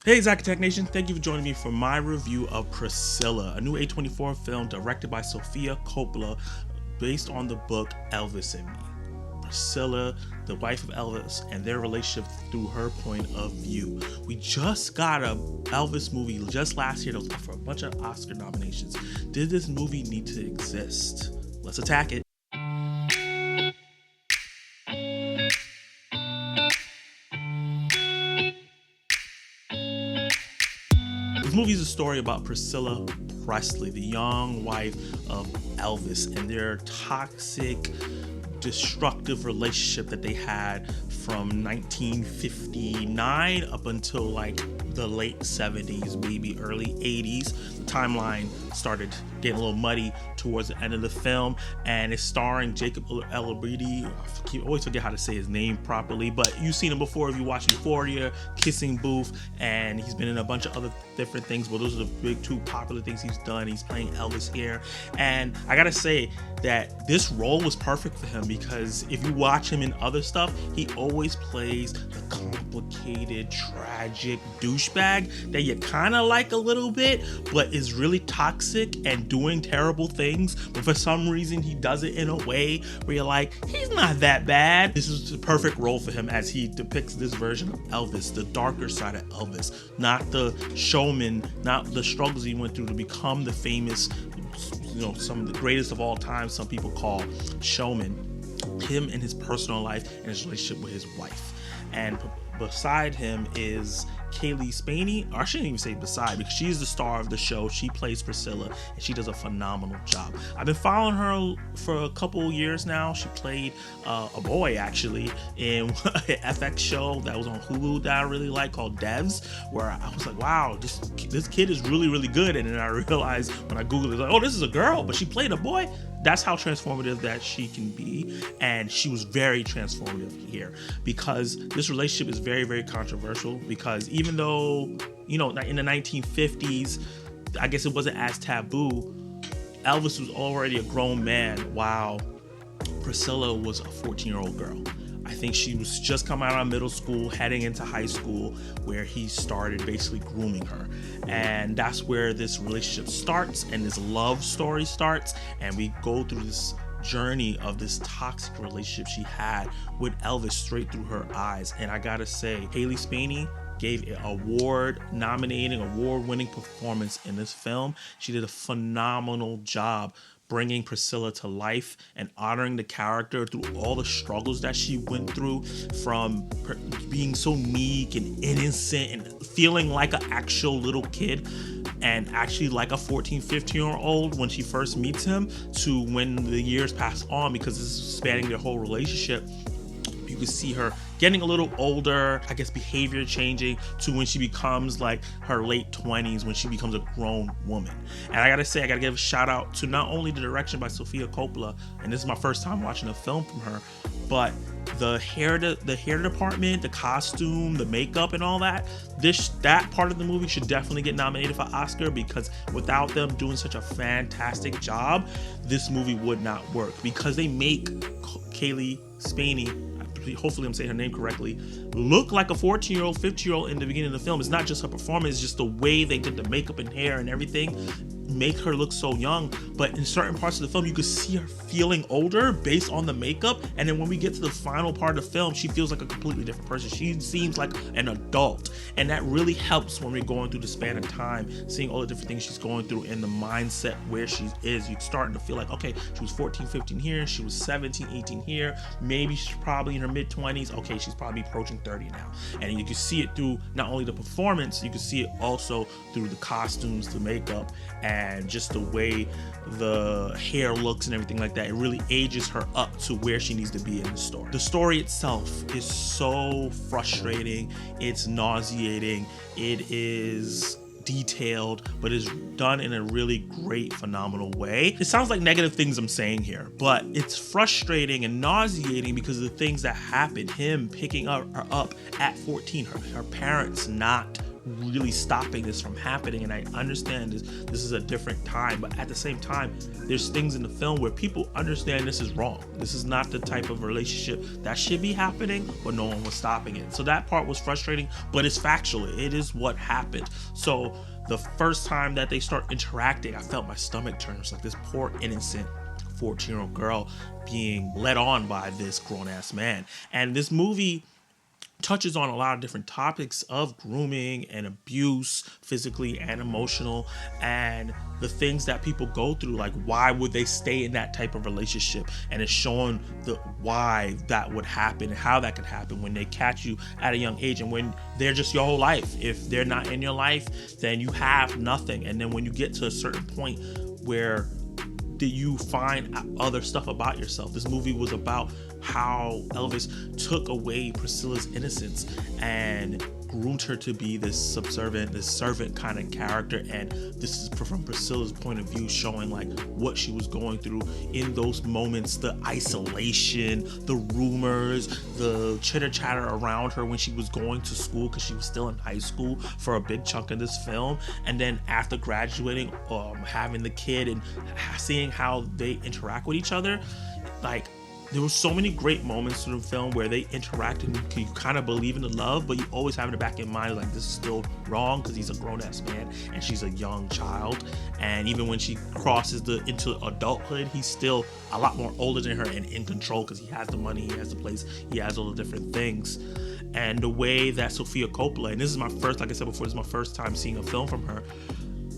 Hey Zacatech Nation, thank you for joining me for my review of Priscilla, a new A24 film directed by Sofia Coppola based on the book Elvis and Me. Priscilla, the wife of Elvis, and their relationship through her point of view. We just got a Elvis movie just last year that was up for a bunch of Oscar nominations. Did this movie need to exist? Let's attack it. This movie is a story about Priscilla Presley, the young wife of Elvis, and their toxic, destructive relationship that they had from 1959 up until like the late 70s, maybe early 80s. The timeline started getting a little muddy towards the end of the film, and it's starring Jacob Elordi. I always forget how to say his name properly, but you've seen him before if you watch Euphoria, Kissing Booth, and he's been in a bunch of other different things, but those are the big two popular things he's done. He's playing Elvis here, and I gotta say that this role was perfect for him because if you watch him in other stuff, he always plays the complicated, tragic douchebag that you kind of like a little bit, but is really toxic and doing terrible things. But for some reason, he does it in a way where you're like, he's not that bad. This is the perfect role for him as he depicts this version of Elvis, the darker side of Elvis, not the showman, not the struggles he went through to become the famous, some of the greatest of all time, some people call showman. Him and his personal life and his relationship with his wife. And beside him is cailee, spaeny, or I shouldn't even say beside, because she's the star of the show. She plays Priscilla and she does a phenomenal job. I've been following her for a couple years now. She played a boy actually in an FX show that was on Hulu that I really like called Devs, where I was like, wow, this kid is really, really good. And then I realized when I Googled it, like, oh, this is a girl, but she played a boy. That's how transformative that she can be, and she was very transformative here because this relationship is very, very controversial because even though, in the 1950s, I guess it wasn't as taboo, Elvis was already a grown man while Priscilla was a 14-year-old girl. I think she was just coming out of middle school, heading into high school, where he started basically grooming her. And that's where this relationship starts and this love story starts. And we go through this journey of this toxic relationship she had with Elvis straight through her eyes. And I gotta say, cailee, spaeny gave an award-winning performance in this film. She did a phenomenal job bringing Priscilla to life and honoring the character through all the struggles that she went through, from being so meek and innocent and feeling like an actual little kid and actually like a 14, 15-year-old when she first meets him, to when the years pass on, because this is spanning their whole relationship. You can see her getting a little older, I guess behavior changing, to when she becomes like her late 20s, when she becomes a grown woman. And I gotta say, I gotta give a shout out to not only the direction by Sofia Coppola, and this is my first time watching a film from her, but the hair department, the costume, the makeup, and all that. That part of the movie should definitely get nominated for Oscar, because without them doing such a fantastic job, this movie would not work, because they make cailee, spaeny, hopefully I'm saying her name correctly, look like a 14-year-old, 15-year-old in the beginning of the film. It's not just her performance, it's just the way they did the makeup and hair and everything make her look so young. But in certain parts of the film, you could see her feeling older based on the makeup. And then when we get to the final part of the film, she feels like a completely different person. She seems like an adult. And that really helps when we're going through the span of time, seeing all the different things she's going through and the mindset where she is. You're starting to feel like, okay, she was 14, 15 here, she was 17, 18 here, maybe she's probably in her mid-20s. Okay, she's probably approaching 30 now. And you can see it through not only the performance, you can see it also through the costumes, the makeup, and just the way the hair looks and everything like that. It really ages her up to where she needs to be in the story. The story itself is so frustrating, it's nauseating, it is detailed, but is done in a really great, phenomenal way. It sounds like negative things I'm saying here, but it's frustrating and nauseating because of the things that happened. Him picking her up at 14, her parents not really stopping this from happening. And I understand this is a different time, but at the same time, there's things in the film where people understand this is wrong. This is not the type of relationship that should be happening, but no one was stopping it. So that part was frustrating, but it's factual. It is what happened. So the first time that they start interacting, I felt my stomach turn. It was like this poor innocent 14-year-old girl being led on by this grown-ass man. And this movie touches on a lot of different topics of grooming and abuse, physically and emotional, and the things that people go through. Like, why would they stay in that type of relationship? And it's showing the why that would happen and how that could happen when they catch you at a young age and when they're just your whole life. If they're not in your life, then you have nothing. And then when you get to a certain point where you find other stuff about yourself. This movie was about how Elvis took away Priscilla's innocence and groomed her to be this subservient, this servant kind of character. And this is from Priscilla's point of view, showing like what she was going through in those moments, the isolation, the rumors, the chitter chatter around her when she was going to school, because she was still in high school for a big chunk of this film. And then after graduating, having the kid and seeing how they interact with each other, like, there were so many great moments in the film where they interact and you kind of believe in the love, but you always have in the back of your mind, like, this is still wrong because he's a grown-ass man and she's a young child. And even when she crosses into adulthood, he's still a lot more older than her and in control because he has the money, he has the place, he has all the different things. And the way that Sofia Coppola, and this is my first, like I said before, this is my first time seeing a film from her,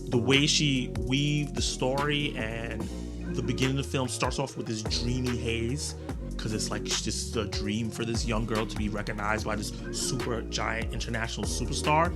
the way she weaved the story, and the beginning of the film starts off with this dreamy haze, because it's like just a dream for this young girl to be recognized by this super giant international superstar,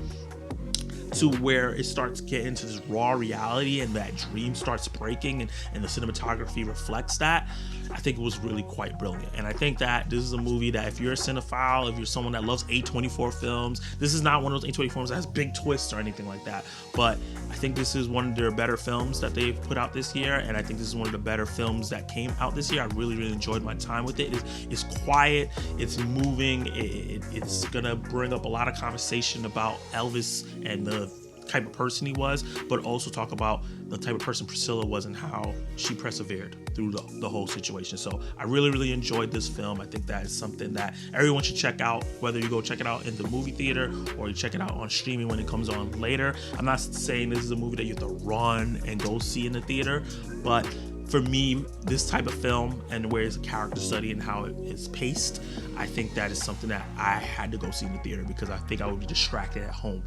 to where it starts getting to this raw reality and that dream starts breaking, and the cinematography reflects that. I think it was really quite brilliant. And I think that this is a movie that if you're a cinephile, if you're someone that loves A24 films, this is not one of those A24 films that has big twists or anything like that, but I think this is one of their better films that they've put out this year, and I think this is one of the better films that came out this year. I really enjoyed my time with it. It's quiet, it's moving, it's gonna bring up a lot of conversation about Elvis and the type of person he was, but also talk about the type of person Priscilla was and how she persevered through the whole situation. So I really enjoyed this film. I think that is something that everyone should check out, whether you go check it out in the movie theater or you check it out on streaming when it comes on later. I'm not saying this is a movie that you have to run and go see in the theater, but for me, this type of film and where it's a character study and how it is paced, I think that is something that I had to go see in the theater because I think I would be distracted at home.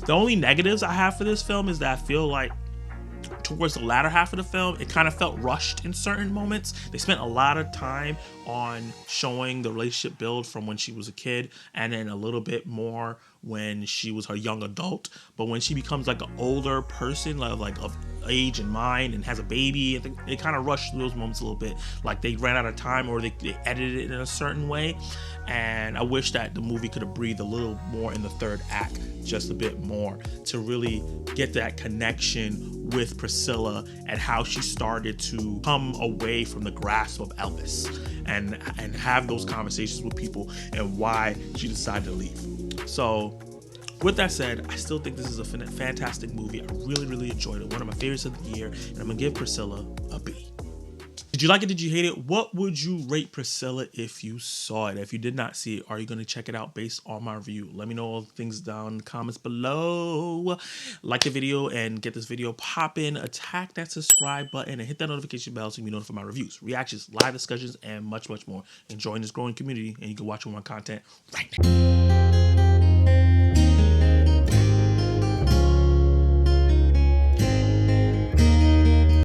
The only negatives I have for this film is that I feel like towards the latter half of the film, it kind of felt rushed in certain moments. They spent a lot of time on showing the relationship build from when she was a kid, and then a little bit more when she was her young adult. But when she becomes like an older person, like of age and mind, and has a baby, I think they kind of rushed through those moments a little bit. Like they ran out of time, or they edited it in a certain way. And I wish that the movie could have breathed a little more in the third act, just a bit more, to really get that connection with Priscilla and how she started to come away from the grasp of Elvis and have those conversations with people and why she decided to leave. So with that said, I still think this is a fantastic movie. I really enjoyed it. One of my favorites of the year, and I'm gonna give Priscilla a B. Did you like it? Did you hate it? What would you rate Priscilla if you saw it? If you did not see it, are you going to check it out based on my review? Let me know all the things down in the comments below. Like the video and get this video popping. Attack that subscribe button and hit that notification bell so you be notified of my reviews, reactions, live discussions, and much more. Enjoying this growing community, and you can watch more of my content right now.